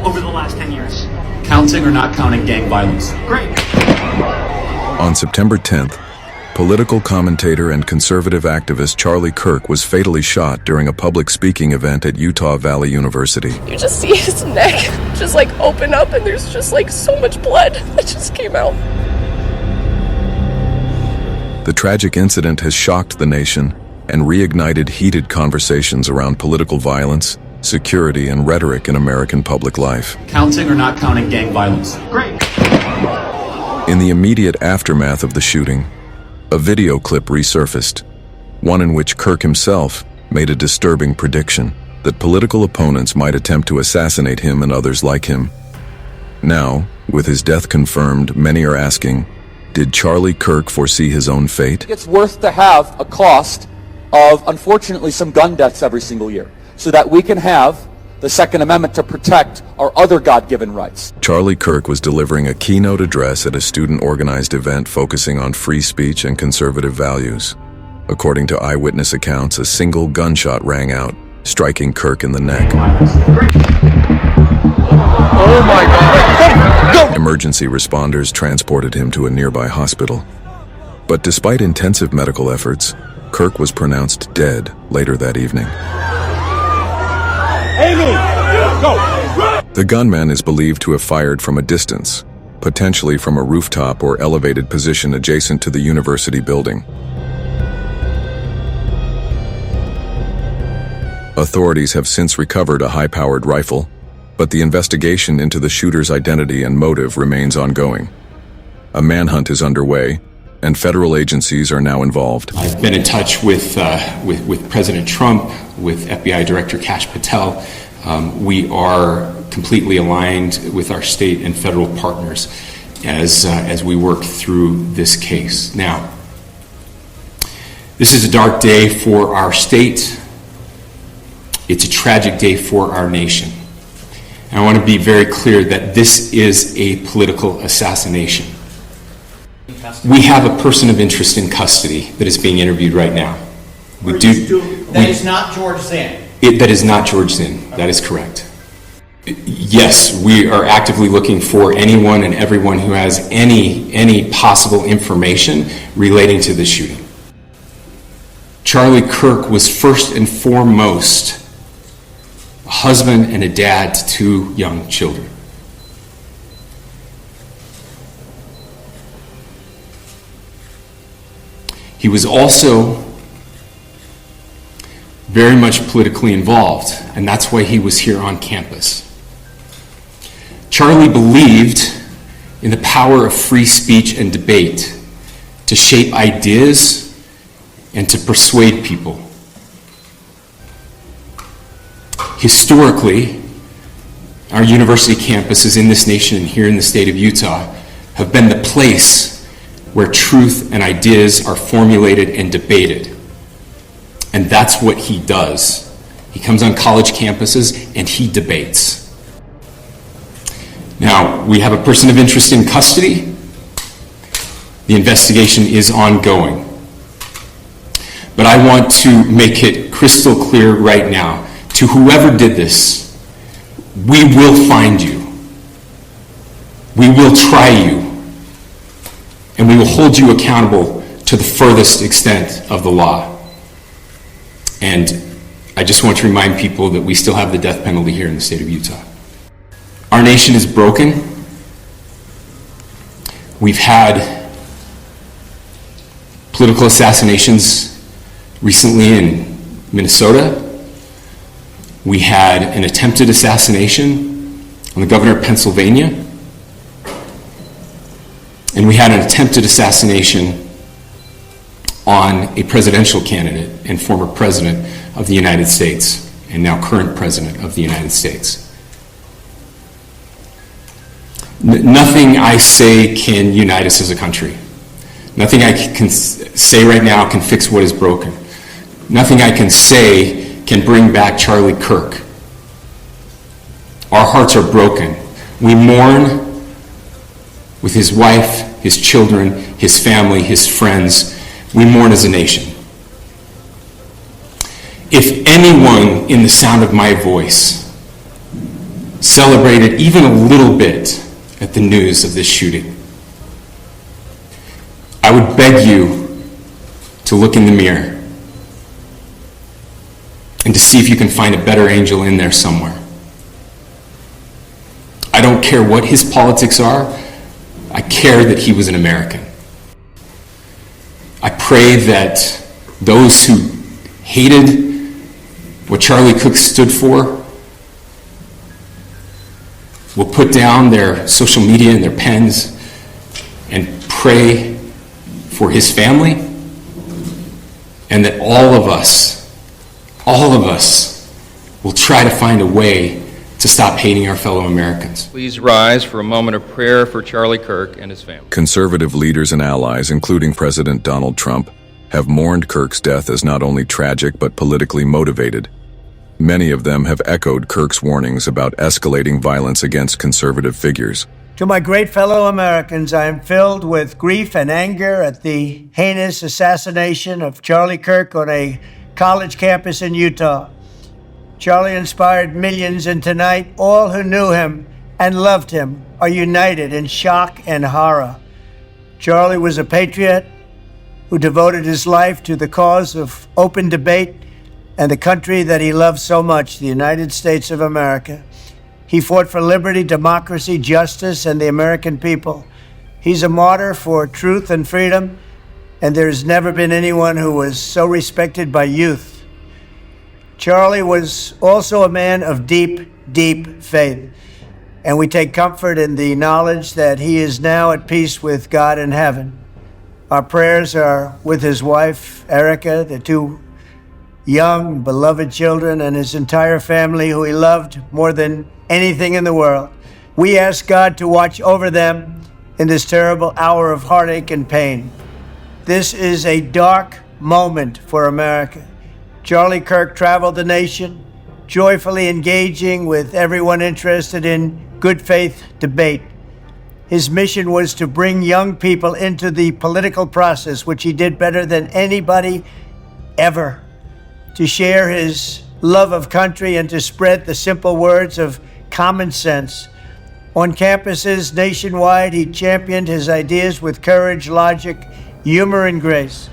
over the last 10 years? Counting or not counting gang violence? Great. On September 10th, political commentator and conservative activist Charlie Kirk was fatally shot during a public speaking event at Utah Valley University. You just see his neck just like open up and there's just like so much blood that just came out. The tragic incident has shocked the nation and reignited heated conversations around political violence, security, and rhetoric in American public life. Counting or not counting gang violence? Great. In the immediate aftermath of the shooting, a video clip resurfaced, one in which Kirk himself made a disturbing prediction that political opponents might attempt to assassinate him and others like him. Now, with his death confirmed, many are asking, did Charlie Kirk foresee his own fate? It's worth to have a cost of, unfortunately, some gun deaths every single year, so that we can have the Second Amendment to protect our other God-given rights. Charlie Kirk was delivering a keynote address at a student-organized event focusing on free speech and conservative values. According to eyewitness accounts, a single gunshot rang out, striking Kirk in the neck. Oh my God! Emergency responders transported him to a nearby hospital. But despite intensive medical efforts, Kirk was pronounced dead later that evening. The gunman is believed to have fired from a distance, potentially from a rooftop or elevated position adjacent to the university building. Authorities have since recovered a high-powered rifle, but the investigation into the shooter's identity and motive remains ongoing. A manhunt is underway, and federal agencies are now involved. I've been in touch with President Trump, with FBI Director Kash Patel. We are completely aligned with our state and federal partners as we work through this case. Now, this is a dark day for our state. It's a tragic day for our nation. And I want to be very clear that this is a political assassination. We have a person of interest in custody that is being interviewed right now. That is not George Zinn. That is not George Zinn. That is correct. Yes, we are actively looking for anyone and everyone who has any possible information relating to the shooting. Charlie Kirk was first and foremost a husband and a dad to two young children. He was also very much politically involved, and that's why he was here on campus. Charlie believed in the power of free speech and debate to shape ideas and to persuade people. Historically, our university campuses in this nation and here in the state of Utah have been the place where truth and ideas are formulated and debated. And that's what he does. He comes on college campuses and he debates. Now, we have a person of interest in custody. The investigation is ongoing. But I want to make it crystal clear right now, to whoever did this, we will find you. We will try you. And we will hold you accountable to the furthest extent of the law. And I just want to remind people that we still have the death penalty here in the state of Utah. Our nation is broken. We've had political assassinations recently in Minnesota. We had an attempted assassination on the governor of Pennsylvania. And we had an attempted assassination on a presidential candidate and former president of the United States, and now current president of the United States. Nothing I say can unite us as a country. Nothing I can say right now can fix what is broken. Nothing I can say can bring back Charlie Kirk. Our hearts are broken. We mourn with his wife, his children, his family, his friends. We mourn as a nation. If anyone in the sound of my voice celebrated even a little bit at the news of this shooting. I would beg you to look in the mirror and to see if you can find a better angel in there somewhere. I don't care what his politics are. I care that he was an American. I pray that those who hated what Charlie Kirk stood for will put down their social media and their pens and pray for his family, and that all of us will try to find a way to stop hating our fellow Americans. Please rise for a moment of prayer for Charlie Kirk and his family. Conservative leaders and allies, including President Donald Trump, have mourned Kirk's death as not only tragic but politically motivated. Many of them have echoed Kirk's warnings about escalating violence against conservative figures. To my great fellow Americans, I am filled with grief and anger at the heinous assassination of Charlie Kirk on a college campus in Utah. Charlie inspired millions, and tonight all who knew him and loved him are united in shock and horror. Charlie was a patriot who devoted his life to the cause of open debate and the country that he loved so much, the United States of America. He fought for liberty, democracy, justice, and the American people. He's a martyr for truth and freedom, and there's never been anyone who was so respected by youth. Charlie was also a man of deep, deep faith, and we take comfort in the knowledge that he is now at peace with God in heaven. Our prayers are with his wife, Erica, the two young, beloved children, and his entire family, who he loved more than anything in the world. We ask God to watch over them in this terrible hour of heartache and pain. This is a dark moment for America. Charlie Kirk traveled the nation, joyfully engaging with everyone interested in good faith debate. His mission was to bring young people into the political process, which he did better than anybody ever, to share his love of country and to spread the simple words of common sense. On campuses nationwide, he championed his ideas with courage, logic, humor, and grace.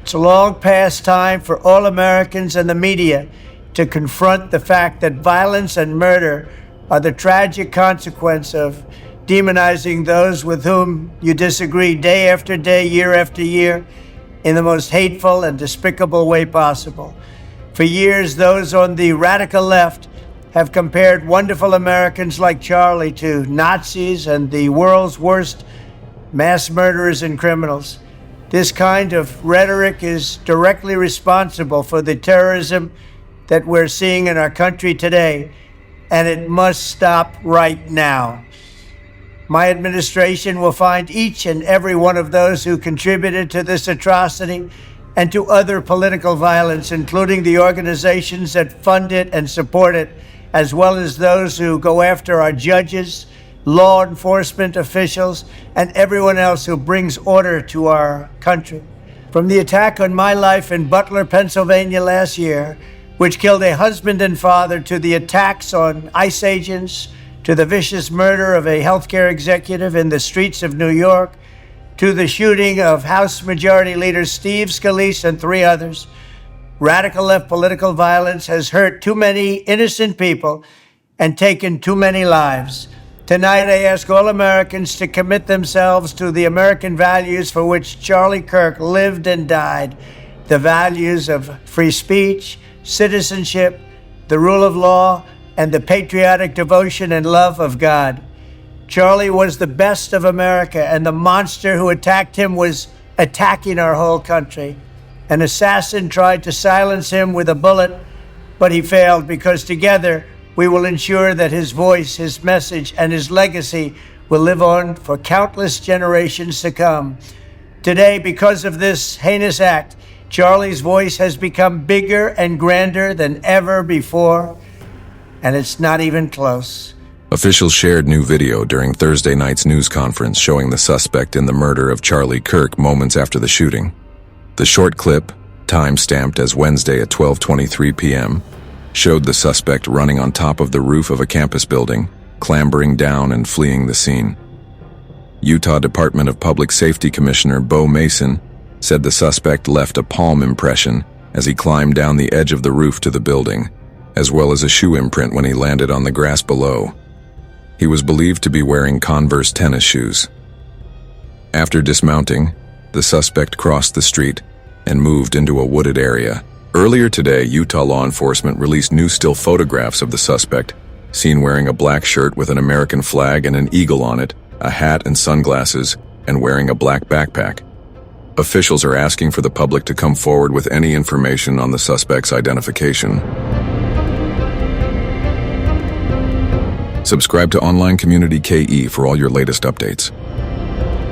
It's a long past time for all Americans and the media to confront the fact that violence and murder are the tragic consequence of demonizing those with whom you disagree day after day, year after year, in the most hateful and despicable way possible. For years, those on the radical left have compared wonderful Americans like Charlie to Nazis and the world's worst mass murderers and criminals. This kind of rhetoric is directly responsible for the terrorism that we're seeing in our country today, and it must stop right now. My administration will find each and every one of those who contributed to this atrocity and to other political violence, including the organizations that fund it and support it, as well as those who go after our judges, law enforcement officials, and everyone else who brings order to our country. From the attack on my life in Butler, Pennsylvania last year, which killed a husband and father, to the attacks on ICE agents, to the vicious murder of a healthcare executive in the streets of New York, to the shooting of House Majority Leader Steve Scalise and 3 others, radical left political violence has hurt too many innocent people and taken too many lives. Tonight, I ask all Americans to commit themselves to the American values for which Charlie Kirk lived and died, the values of free speech, citizenship, the rule of law, and the patriotic devotion and love of God. Charlie was the best of America, and the monster who attacked him was attacking our whole country. An assassin tried to silence him with a bullet, but he failed, because together we will ensure that his voice, his message, and his legacy will live on for countless generations to come. Today, because of this heinous act, Charlie's voice has become bigger and grander than ever before, and it's not even close. Officials shared new video during Thursday night's news conference showing the suspect in the murder of Charlie Kirk moments after the shooting. The short clip, time-stamped as Wednesday at 12:23 p.m., showed the suspect running on top of the roof of a campus building, clambering down and fleeing the scene. Utah Department of Public Safety Commissioner Bo Mason said the suspect left a palm impression as he climbed down the edge of the roof to the building, as well as a shoe imprint when he landed on the grass below. He was believed to be wearing Converse tennis shoes. After dismounting, the suspect crossed the street and moved into a wooded area. Earlier today, Utah law enforcement released new still photographs of the suspect, seen wearing a black shirt with an American flag and an eagle on it, a hat and sunglasses, and wearing a black backpack. Officials are asking for the public to come forward with any information on the suspect's identification. Subscribe to Online Community KE for all your latest updates.